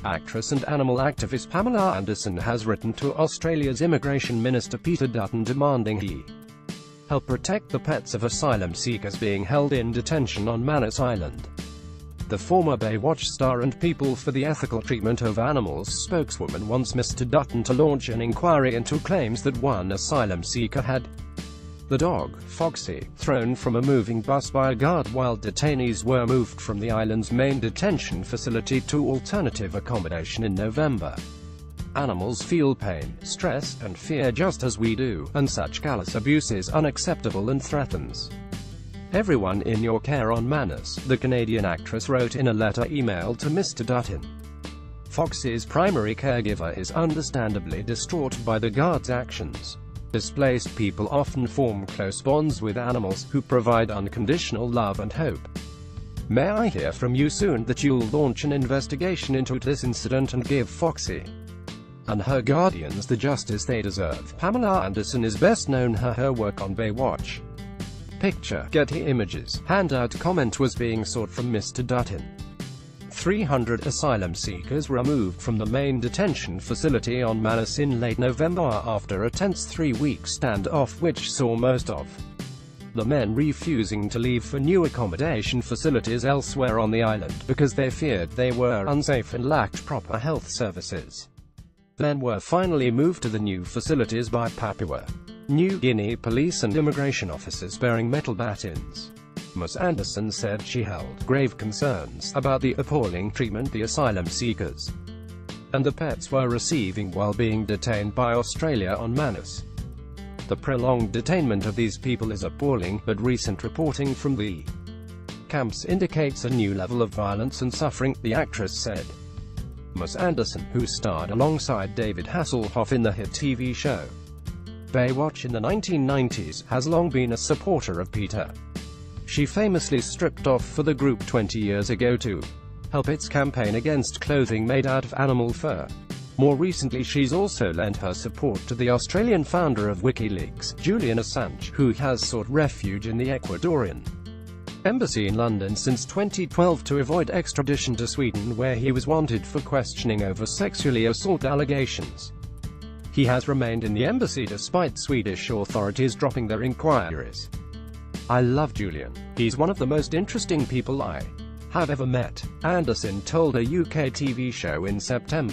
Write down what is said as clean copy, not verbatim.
Actress and animal activist Pamela Anderson has written to Australia's Immigration Minister Peter Dutton demanding he help protect the pets of asylum seekers being held in detention on Manus Island. The former Baywatch star and People for the Ethical Treatment of Animals spokeswoman wants Mr. Dutton to launch an inquiry into claims that one asylum seeker had the dog, Foxy, thrown from a moving bus by a guard while detainees were moved from the island's main detention facility to alternative accommodation in November. Animals feel pain, stress, and fear just as we do, and such callous abuse is unacceptable and threatens everyone in your care on Manus, the Canadian actress wrote in a letter emailed to Mr. Dutton. Foxy's primary caregiver is understandably distraught by the guard's actions. Displaced people often form close bonds with animals, who provide unconditional love and hope. May I hear from you soon that you'll launch an investigation into this incident and give Foxy and her guardians the justice they deserve. Pamela Anderson is best known for her work on Baywatch. Picture, Getty Images. Handout comment was being sought from Mr. Dutton. 300 asylum seekers were removed from the main detention facility on Manus in late November after a tense 3-week standoff which saw most of the men refusing to leave for new accommodation facilities elsewhere on the island, because they feared they were unsafe and lacked proper health services. The men were finally moved to the new facilities by Papua New Guinea police and immigration officers bearing metal batons. Ms. Anderson said she held grave concerns about the appalling treatment the asylum seekers and the pets were receiving while being detained by Australia on Manus. The prolonged detainment of these people is appalling, but recent reporting from the camps indicates a new level of violence and suffering, the actress said. Ms. Anderson, who starred alongside David Hasselhoff in the hit TV show Baywatch in the 1990s, has long been a supporter of PETA. She famously stripped off for the group 20 years ago to help its campaign against clothing made out of animal fur. More recently, she's also lent her support to the Australian founder of WikiLeaks, Julian Assange, who has sought refuge in the Ecuadorian embassy in London since 2012 to avoid extradition to Sweden, where he was wanted for questioning over sexually assault allegations. He has remained in the embassy despite Swedish authorities dropping their inquiries. I love Julian. He's one of the most interesting people I have ever met, Anderson told a UK TV show in September.